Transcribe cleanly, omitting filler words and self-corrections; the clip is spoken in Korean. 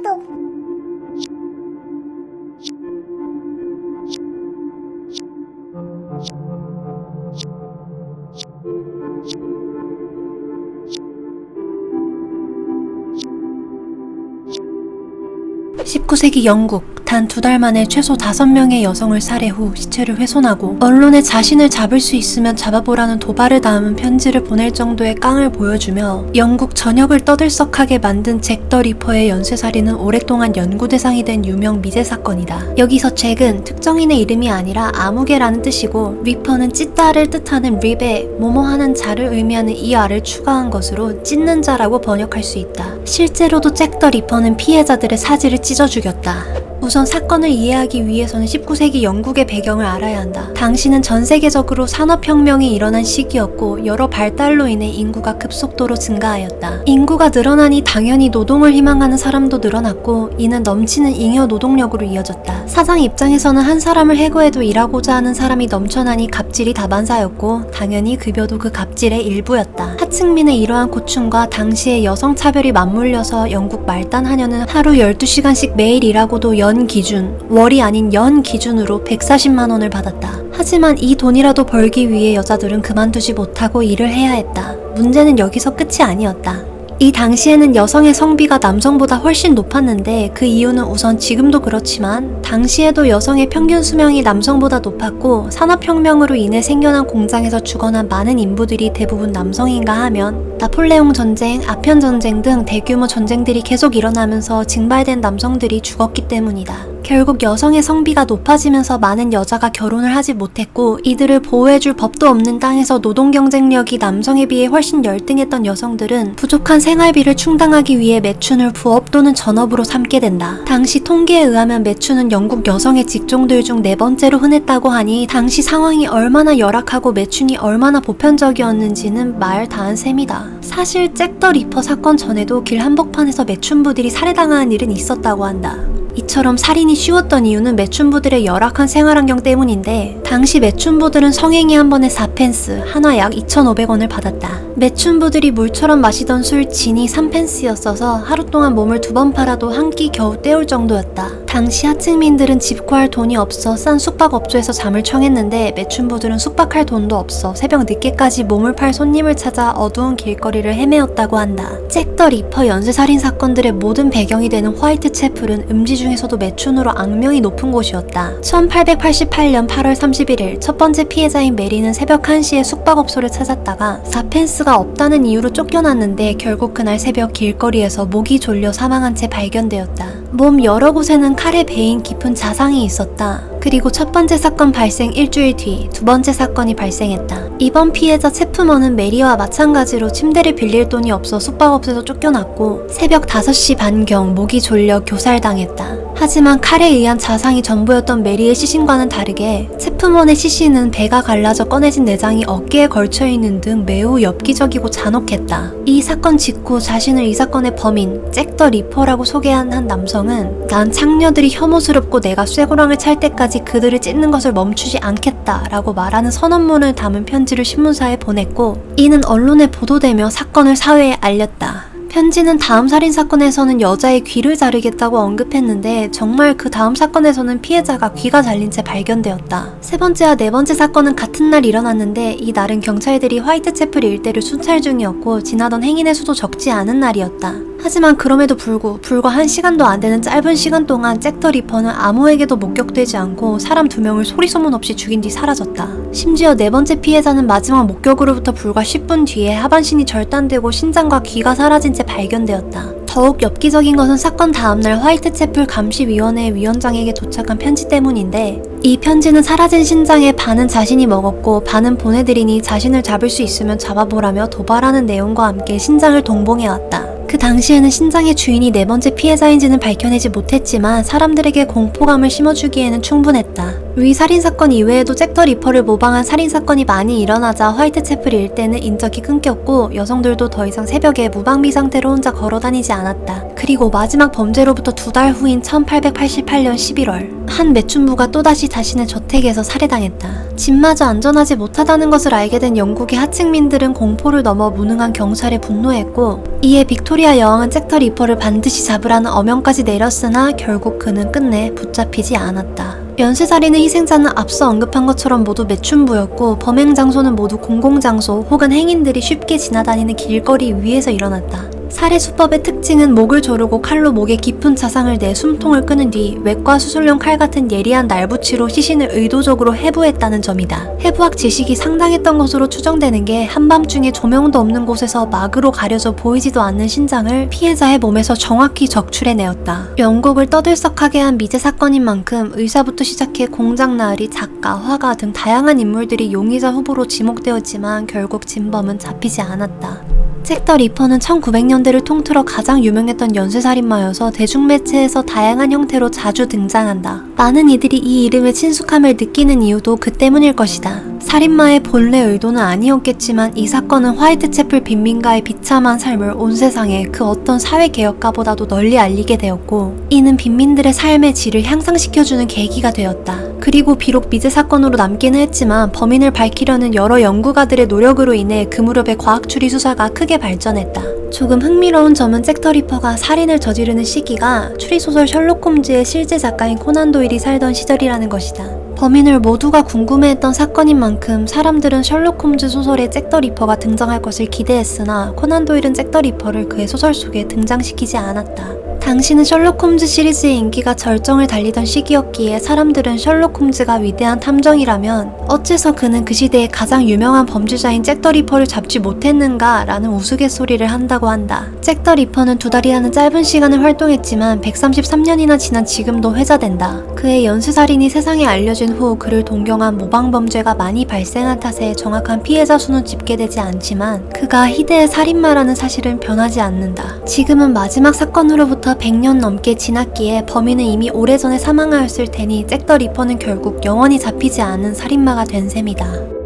구독! (19세기) 영국. 단 2달 만에 최소 5명의 여성을 살해 후 시체를 훼손하고 언론에 자신을 잡을 수 있으면 잡아보라는 도발을 담은 편지를 보낼 정도의 깡을 보여주며 영국 전역을 떠들썩하게 만든 잭 더 리퍼의 연쇄살인은 오랫동안 연구 대상이 된 유명 미제 사건이다. 여기서 잭은 특정인의 이름이 아니라 아무개라는 뜻이고, 리퍼는 찢다를 뜻하는 립에 뭐뭐하는 자를 의미하는 이 알을 추가한 것으로 찢는 자라고 번역할 수 있다. 실제로도 잭 더 리퍼는 피해자들의 사지를 찢어 죽였다. 우선 사건을 이해하기 위해서는 19세기 영국의 배경을 알아야 한다. 당시는 전 세계적으로 산업혁명이 일어난 시기였고, 여러 발달로 인해 인구가 급속도로 증가하였다. 인구가 늘어나니 당연히 노동을 희망하는 사람도 늘어났고, 이는 넘치는 잉여 노동력으로 이어졌다. 사장 입장에서는 한 사람을 해고해도 일하고자 하는 사람이 넘쳐나니 갑질이 다반사였고, 당연히 급여도 그 갑질의 일부였다. 하층민의 이러한 고충과 당시의 여성차별이 맞물려서 영국 말단 하녀는 하루 12시간씩 매일 일하고도 연 기준, 월이 아닌 연 기준으로 140만 원을 받았다. 하지만 이 돈이라도 벌기 위해 여자들은 그만두지 못하고 일을 해야 했다. 문제는 여기서 끝이 아니었다. 이 당시에는 여성의 성비가 남성보다 훨씬 높았는데, 그 이유는 우선 지금도 그렇지만 당시에도 여성의 평균 수명이 남성보다 높았고, 산업혁명으로 인해 생겨난 공장에서 죽어난 많은 인부들이 대부분 남성인가 하면 나폴레옹 전쟁, 아편 전쟁 등 대규모 전쟁들이 계속 일어나면서 징발된 남성들이 죽었기 때문이다. 결국 여성의 성비가 높아지면서 많은 여자가 결혼을 하지 못했고, 이들을 보호해줄 법도 없는 땅에서 노동 경쟁력이 남성에 비해 훨씬 열등했던 여성들은 부족한 생활비를 충당하기 위해 매춘을 부업 또는 전업으로 삼게 된다. 당시 통계에 의하면 매춘은 영국 여성의 직종들 중 4번째로 흔했다고 하니 당시 상황이 얼마나 열악하고 매춘이 얼마나 보편적이었는지는 말 다한 셈이다. 사실 잭 더 리퍼 사건 전에도 길 한복판에서 매춘부들이 살해당하는 일은 있었다고 한다. 이처럼 살인이 쉬웠던 이유는 매춘부들의 열악한 생활환경 때문인데, 당시 매춘부들은 성행위 한 번에 4펜스, 하나 약 2,500원을 받았다. 매춘부들이 물처럼 마시던 술 진이 3펜스였어서 하루 동안 몸을 2번 팔아도 한 끼 겨우 때울 정도였다. 당시 하층민들은 집 구할 돈이 없어 싼 숙박업소에서 잠을 청했는데, 매춘부들은 숙박할 돈도 없어 새벽 늦게까지 몸을 팔 손님을 찾아 어두운 길거리를 헤매었다고 한다. 잭 더 리퍼 연쇄살인 사건들의 모든 배경이 되는 화이트 채플은 음지 중에서도 매춘으로 악명이 높은 곳이었다. 1888년 8월 31일 첫 번째 피해자인 메리는 새벽 1시에 숙박업소를 찾았다가 4펜스가 없다는 이유로 쫓겨났는데, 결국 그날 새벽 길거리에서 목이 졸려 사망한 채 발견되었다. 몸 여러 곳에는 칼에 베인 깊은 자상이 있었다. 그리고 첫 번째 사건 발생 일주일 뒤 두 번째 사건이 발생했다. 이번 피해자 체프먼은 메리와 마찬가지로 침대를 빌릴 돈이 없어 숙박업소에서 쫓겨났고, 새벽 5시 반경 목이 졸려 교살당했다. 하지만 칼에 의한 자상이 전부였던 메리의 시신과는 다르게 체프먼의 시신은 배가 갈라져 꺼내진 내장이 어깨에 걸쳐있는 등 매우 엽기적이고 잔혹했다. 이 사건 직후 자신을 이 사건의 범인 잭 더 리퍼라고 소개한 한 남성은, 난 창녀들이 혐오스럽고 내가 쇠고랑을 찰 때까지 그들을 찢는 것을 멈추지 않겠다 라고 말하는 선언문을 담은 편지를 신문사에 보냈고, 이는 언론에 보도되며 사건을 사회에 알렸다. 편지는 다음 살인사건에서는 여자의 귀를 자르겠다고 언급했는데, 정말 그 다음 사건에서는 피해자가 귀가 잘린 채 발견되었다. 세 번째와 네 번째 사건은 같은 날 일어났는데, 이 날은 경찰들이 화이트채플 일대를 순찰 중이었고 지나던 행인의 수도 적지 않은 날이었다. 하지만 그럼에도 불과 1시간도 안 되는 짧은 시간 동안 잭 더 리퍼는 아무에게도 목격되지 않고 사람 2명을 소리소문 없이 죽인 뒤 사라졌다. 심지어 네 번째 피해자는 마지막 목격으로부터 불과 10분 뒤에 하반신이 절단되고 신장과 귀가 사라진 채 발견되었다. 더욱 엽기적인 것은 사건 다음날 화이트채플 감시위원회 위원장에게 도착한 편지 때문인데, 이 편지는 사라진 신장의 반은 자신이 먹었고 반은 보내드리니 자신을 잡을 수 있으면 잡아보라며 도발하는 내용과 함께 신장을 동봉해왔다. 그 당시에는 신장의 주인이 네 번째 피해자인지는 밝혀내지 못했지만 사람들에게 공포감을 심어주기에는 충분했다. 위 살인사건 이외에도 잭 더 리퍼를 모방한 살인사건이 많이 일어나자 화이트채플 일대는 인적이 끊겼고 여성들도 더 이상 새벽에 무방비 상태로 혼자 걸어다니지 않았다. 그리고 마지막 범죄로부터 2달 후인 1888년 11월 한 매춘부가 또다시 자신의 저택에서 살해당했다. 집마저 안전하지 못하다는 것을 알게 된 영국의 하층민들은 공포를 넘어 무능한 경찰에 분노했고 이에 빅토리아 여왕은 잭 더 리퍼를 반드시 잡으라는 어명까지 내렸으나 결국 그는 끝내 붙잡히지 않았다. 연쇄살인의 희생자는 앞서 언급한 것처럼 모두 매춘부였고 범행 장소는 모두 공공장소 혹은 행인들이 쉽게 지나다니는 길거리 위에서 일어났다. 살해 수법의 특징은 목을 조르고 칼로 목에 깊은 자상을 내 숨통을 끄는 뒤 외과 수술용 칼 같은 예리한 날붙이로 시신을 의도적으로 해부했다는 점이다. 해부학 지식이 상당했던 것으로 추정되는 게 한밤중에 조명도 없는 곳에서 막으로 가려져 보이지도 않는 신장을 피해자의 몸에서 정확히 적출해내었다. 영국을 떠들썩하게 한 미제 사건인 만큼 의사부터 시작해 공장 나으리, 작가, 화가 등 다양한 인물들이 용의자 후보로 지목되었지만 결국 진범은 잡히지 않았다. 잭 더 리퍼는 1900년대를 통틀어 가장 유명했던 연쇄살인마여서 대중매체에서 다양한 형태로 자주 등장한다. 많은 이들이 이 이름의 친숙함을 느끼는 이유도 그 때문일 것이다. 살인마의 본래 의도는 아니었겠지만 이 사건은 화이트채플 빈민가의 비참한 삶을 온 세상에 그 어떤 사회개혁가보다도 널리 알리게 되었고 이는 빈민들의 삶의 질을 향상시켜주는 계기가 되었다. 그리고 비록 미제 사건으로 남기는 했지만 범인을 밝히려는 여러 연구가들의 노력으로 인해 그 무렵의 과학추리 수사가 크게 발전했다. 조금 흥미로운 점은 잭 더 리퍼가 살인을 저지르는 시기가 추리소설 셜록 홈즈의 실제 작가인 코난 도일이 살던 시절이라는 것이다. 범인을 모두가 궁금해했던 사건인 만큼 사람들은 셜록 홈즈 소설에 잭 더 리퍼가 등장할 것을 기대했으나 코난 도일은 잭 더 리퍼를 그의 소설 속에 등장시키지 않았다. 당시는 셜록 홈즈 시리즈의 인기가 절정을 달리던 시기였기에 사람들은 셜록 홈즈가 위대한 탐정이라면 어째서 그는 그 시대의 가장 유명한 범죄자인 잭 더 리퍼를 잡지 못했는가 라는 우스갯소리를 한다고 한다. 잭 더 리퍼는 2달이라는 짧은 시간을 활동했지만 133년이나 지난 지금도 회자된다. 그의 연쇄살인이 세상에 알려진 후 그를 동경한 모방범죄가 많이 발생한 탓에 정확한 피해자 수는 집계되지 않지만 그가 희대의 살인마라는 사실은 변하지 않는다. 지금은 마지막 사건으로부터 100년 넘게 지났기에 범인은 이미 오래전에 사망하였을 테니 잭 더 리퍼는 결국 영원히 잡히지 않은 살인마가 된 셈이다.